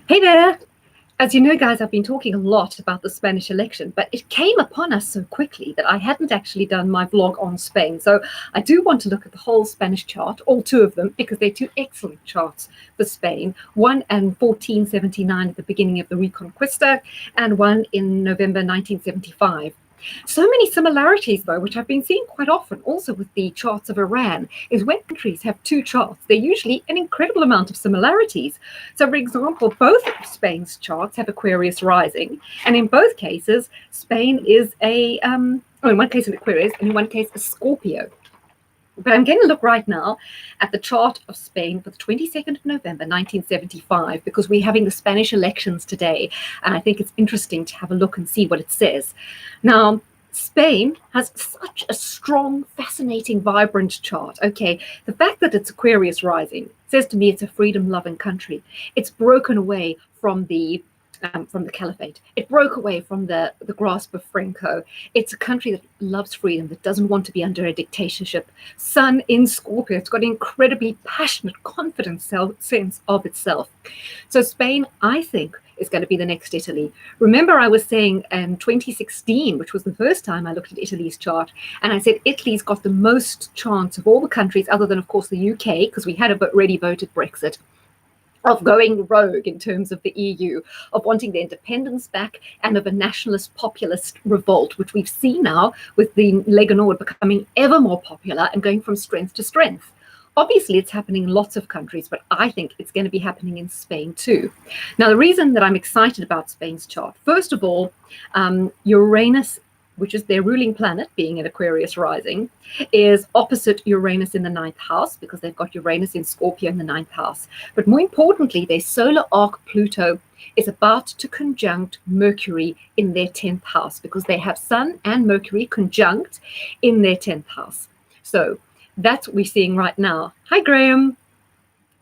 Hey there! As you know, guys, I've been talking a lot about the Spanish election, but it came upon us so quickly that I hadn't actually done my vlog on Spain. So I do want to look at the whole Spanish chart, all two of them, because they're two excellent charts for Spain. One in 1479 at the beginning of the Reconquista, and one in November 1975. So many similarities, though, which I've been seeing quite often also with the charts of Iran, is when countries have two charts, they're usually an incredible amount of similarities. So, for example, both of Spain's charts have Aquarius rising, and in both cases, Spain is in one case an Aquarius, and in one case a Scorpio. But I'm going to look right now at the chart of Spain for the 22nd of November, 1975, because we're having the Spanish elections today. And I think it's interesting to have a look and see what it says. Now, Spain has such a strong, fascinating, vibrant chart. Okay, the fact that it's Aquarius rising says to me it's a freedom-loving country. It's broken away from the caliphate. It broke away from the grasp of Franco. It's a country that loves freedom, that doesn't want to be under a dictatorship. Sun in Scorpio, it's got an incredibly passionate, confident sense of itself. So Spain, I think, is going to be the next Italy. Remember, I was saying in 2016, which was the first time I looked at Italy's chart, and I said Italy's got the most chance of all the countries, other than, of course, the UK, because we had already voted Brexit, of going rogue in terms of the EU, of wanting their independence back, and of a nationalist populist revolt, which we've seen now with the Lega Nord becoming ever more popular and going from strength to strength. Obviously, it's happening in lots of countries, but I think it's going to be happening in Spain too. Now, the reason that I'm excited about Spain's chart, first of all, Uranus, which is their ruling planet, being in Aquarius rising, is opposite Uranus in the 9th house, because they've got Uranus in Scorpio in the 9th house. But more importantly, their solar arc Pluto is about to conjunct Mercury in their 10th house, because they have Sun and Mercury conjunct in their 10th house. So that's what we're seeing right now. Hi, Graham.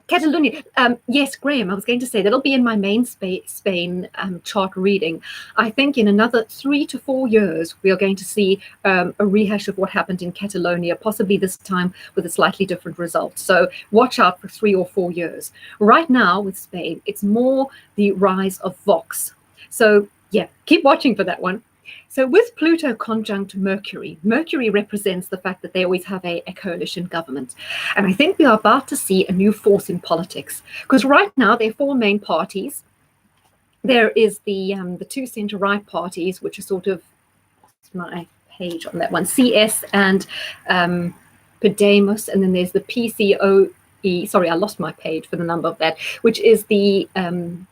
Catalonia. Yes, Graham, I was going to say that'll be in my main Spain chart reading. I think in another 3 to 4 years, we are going to see a rehash of what happened in Catalonia, possibly this time with a slightly different result. So watch out for 3 or 4 years. Right now with Spain, it's more the rise of Vox. So yeah, keep watching for that one. So with Pluto conjunct Mercury, Mercury represents the fact that they always have a coalition government. And I think we are about to see a new force in politics, because right now there are 4 main parties. There is the two center-right parties, which are sort of my page on that one, CS and Podemos, and then there's the PCO. Sorry, I lost my page for the number of that, which is the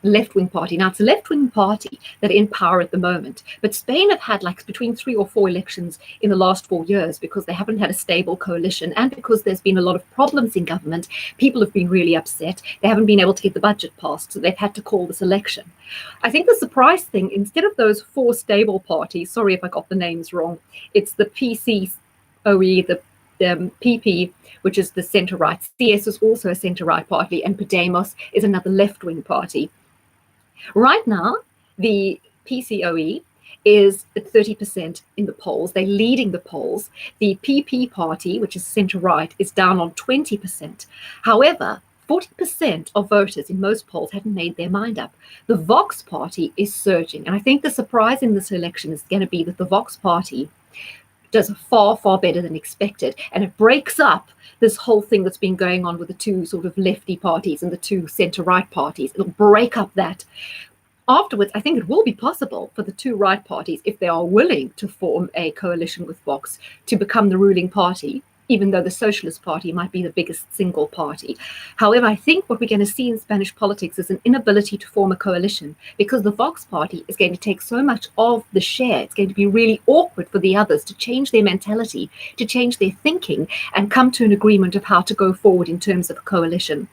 left-wing party. Now, it's a left-wing party that are in power at the moment, but Spain have had like between 3 or 4 elections in the last 4 years because they haven't had a stable coalition, and because there's been a lot of problems in government. People have been really upset. They haven't been able to get the budget passed, so they've had to call this election. I think the surprise thing, instead of those 4 stable parties, sorry if I got the names wrong, it's the PCOE, the PP, which is the centre-right. CS is also a centre-right party, and Podemos is another left-wing party. Right now, the PCOE is at 30% in the polls. They're leading the polls. The PP party, which is centre-right, is down on 20%. However, 40% of voters in most polls haven't made their mind up. The Vox party is surging. And I think the surprise in this election is going to be that the Vox party does far, far better than expected. And it breaks up this whole thing that's been going on with the 2 sort of lefty parties and the 2 center-right parties. It'll break up that. Afterwards, I think it will be possible for the 2 right parties, if they are willing to form a coalition with Vox, to become the ruling party, even though the Socialist Party might be the biggest single party. However, I think what we're going to see in Spanish politics is an inability to form a coalition, because the Vox Party is going to take so much of the share. It's going to be really awkward for the others to change their mentality, to change their thinking, and come to an agreement of how to go forward in terms of a coalition.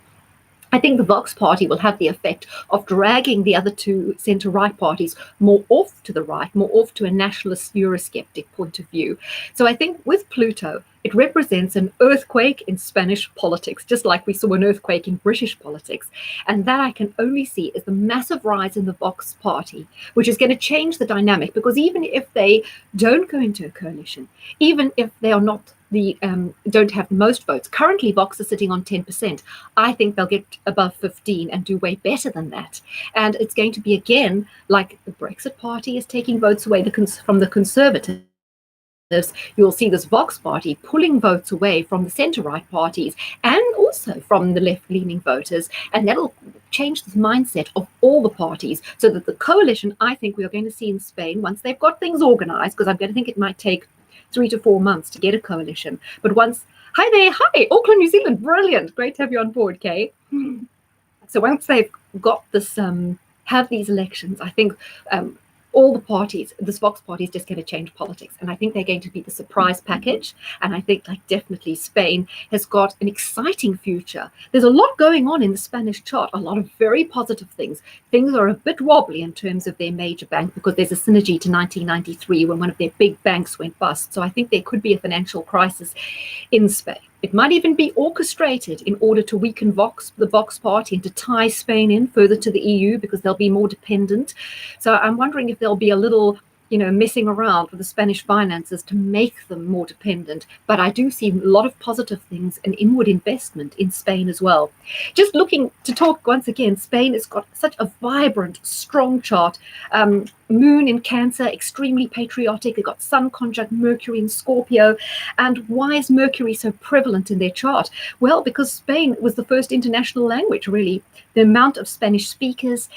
I think the Vox party will have the effect of dragging the other 2 centre-right parties more off to the right, more off to a nationalist Eurosceptic point of view. So I think with Pluto, It represents an earthquake in Spanish politics, just like we saw an earthquake in British politics. And that I can only see is the massive rise in the Vox party, which is going to change the dynamic, because even if they don't go into a coalition, even if they are not don't have the most votes. Currently, Vox are sitting on 10%. I think they'll get above 15 and do way better than that. And it's going to be, again, like the Brexit party is taking votes away from the Conservatives. You'll see this Vox party pulling votes away from the centre-right parties and also from the left-leaning voters, and that'll change the mindset of all the parties, so that the coalition, I think we are going to see in Spain, once they've got things organised, because I'm going to think it might take 3 to 4 months to get a coalition. But once, hi there, hi, Auckland, New Zealand, brilliant, great to have you on board, Kay. So once they've got this, have these elections, I think all the parties, this Vox party is just going to change politics. And I think they're going to be the surprise package. And I think, like, definitely Spain has got an exciting future. There's a lot going on in the Spanish chart, a lot of very positive things. Things are a bit wobbly in terms of their major bank, because there's a synergy to 1993 when one of their big banks went bust. So I think there could be a financial crisis in Spain. It might even be orchestrated in order to weaken the Vox party and to tie Spain in further to the EU, because they'll be more dependent. So I'm wondering if there'll be a little, messing around with the Spanish finances to make them more dependent. But I do see a lot of positive things and inward investment in Spain as well. Just looking to talk once again, Spain has got such a vibrant, strong chart. Moon in Cancer, extremely patriotic. They've got Sun conjunct Mercury in Scorpio. And why is Mercury so prevalent in their chart? Well, because Spain was the first international language, really. The amount of Spanish speakers,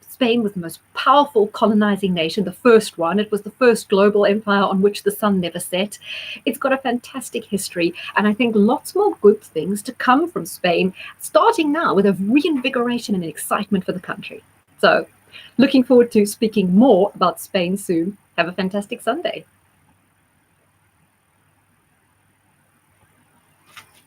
Spain was the most powerful colonizing nation, the first one. It was the first global empire on which the sun never set. It's got a fantastic history, and I think lots more good things to come from Spain, starting now with a reinvigoration and excitement for the country. So, looking forward to speaking more about Spain soon. Have a fantastic Sunday.